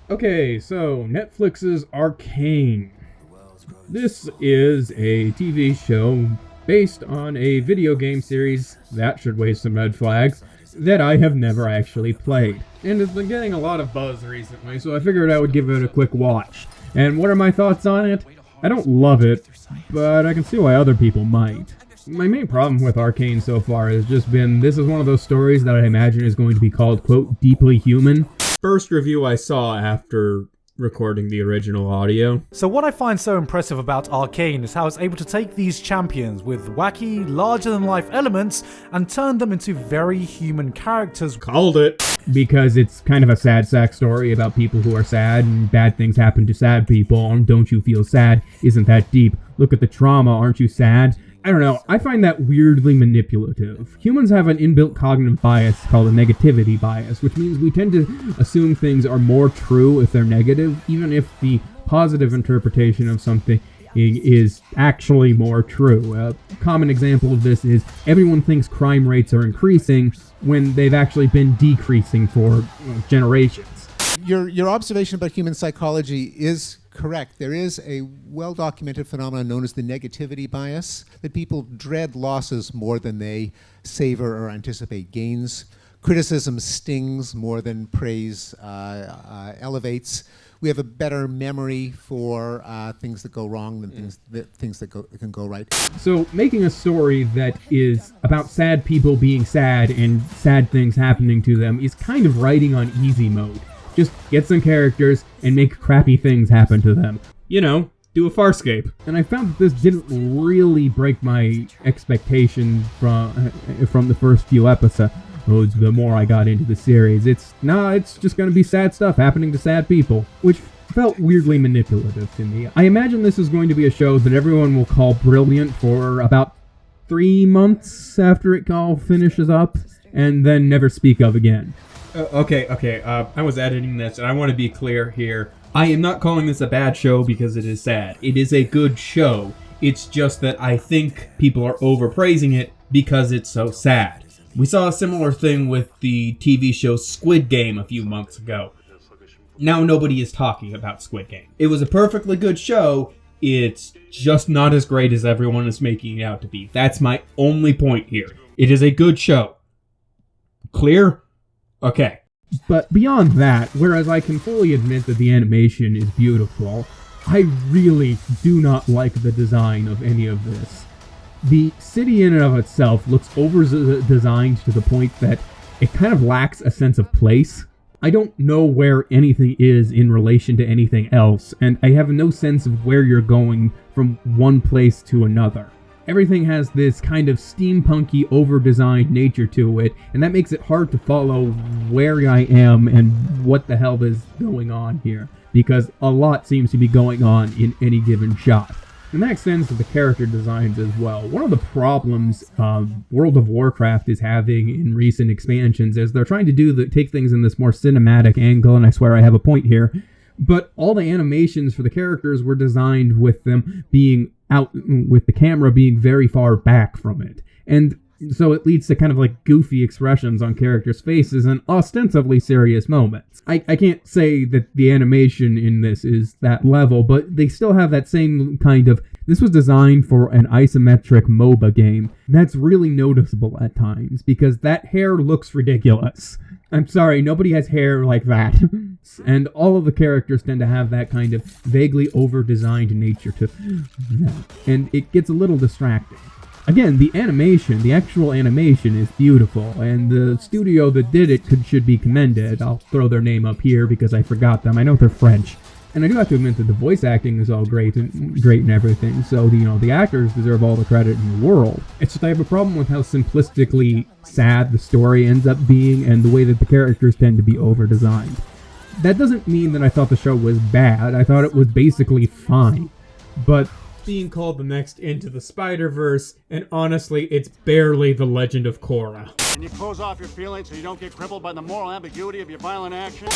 Okay, so Netflix's Arcane. This is a TV show based on a video game series that should wave some red flags that I have never actually played. And it's been getting a lot of buzz recently, so I figured I would give it a quick watch. And what are my thoughts on it? I don't love it, but I can see why other people might. My main problem with Arcane so far has just been this is one of those stories that I imagine is going to be called, quote, deeply human. First review I saw after recording the original audio. So what I find so impressive about Arcane is how it's able to take these champions with wacky, larger-than-life elements and turn them into very human characters. Called it! Because it's kind of a sad sack story about people who are sad and bad things happen to sad people. And don't you feel sad? Isn't that deep? Look at the trauma, aren't you sad? I don't know, I find that weirdly manipulative. Humans have an inbuilt cognitive bias called a negativity bias, which means we tend to assume things are more true if they're negative, even if the positive interpretation of something is actually more true. A common example of this is everyone thinks crime rates are increasing when they've actually been decreasing for generations. Your observation about human psychology is correct. There is a well-documented phenomenon known as the negativity bias, that people dread losses more than they savor or anticipate gains. Criticism stings more than praise elevates. We have a better memory for things that go wrong than things that can go right. So making a story that is about sad people being sad and sad things happening to them is kind of writing on easy mode. Just get some characters and make crappy things happen to them. You know, do a Farscape. And I found that this didn't really break my expectations from the first few episodes. The more I got into the series, it's just gonna be sad stuff happening to sad people, which felt weirdly manipulative to me. I imagine this is going to be a show that everyone will call brilliant for about 3 months after it all finishes up, and then never speak of again. Okay. I was editing this, and I want to be clear here. I am not calling this a bad show because it is sad. It is a good show. It's just that I think people are overpraising it because it's so sad. We saw a similar thing with the TV show Squid Game a few months ago. Now nobody is talking about Squid Game. It was a perfectly good show. It's just not as great as everyone is making it out to be. That's my only point here. It is a good show. Clear? Okay. But beyond that, whereas I can fully admit that the animation is beautiful, I really do not like the design of any of this. The city in and of itself looks over-designed to the point that it kind of lacks a sense of place. I don't know where anything is in relation to anything else, and I have no sense of where you're going from one place to another. Everything has this kind of steampunky, over-designed nature to it, and that makes it hard to follow where I am and what the hell is going on here, because a lot seems to be going on in any given shot. And that extends to the character designs as well. One of the problems World of Warcraft is having in recent expansions is they're trying to take things in this more cinematic angle, and I swear I have a point here, but all the animations for the characters were designed with them being out, with the camera being very far back from it. And so it leads to kind of like goofy expressions on characters' faces and ostensibly serious moments. I can't say that the animation in this is that level, but they still have that same kind of, this was designed for an isometric MOBA game. That's really noticeable at times, because that hair looks ridiculous. I'm sorry, nobody has hair like that. And all of the characters tend to have that kind of vaguely over-designed nature to them. And it gets a little distracting. Again, the actual animation is beautiful, and the studio that did it should be commended. I'll throw their name up here because I forgot them. I know they're French. And I do have to admit that the voice acting is all great and everything, so the actors deserve all the credit in the world. It's just I have a problem with how simplistically sad the story ends up being and the way that the characters tend to be over-designed. That doesn't mean that I thought the show was bad. I thought it was basically fine. But being called the next Into the Spider-Verse, and honestly, it's barely The Legend of Korra. Can you close off your feelings so you don't get crippled by the moral ambiguity of your violent actions?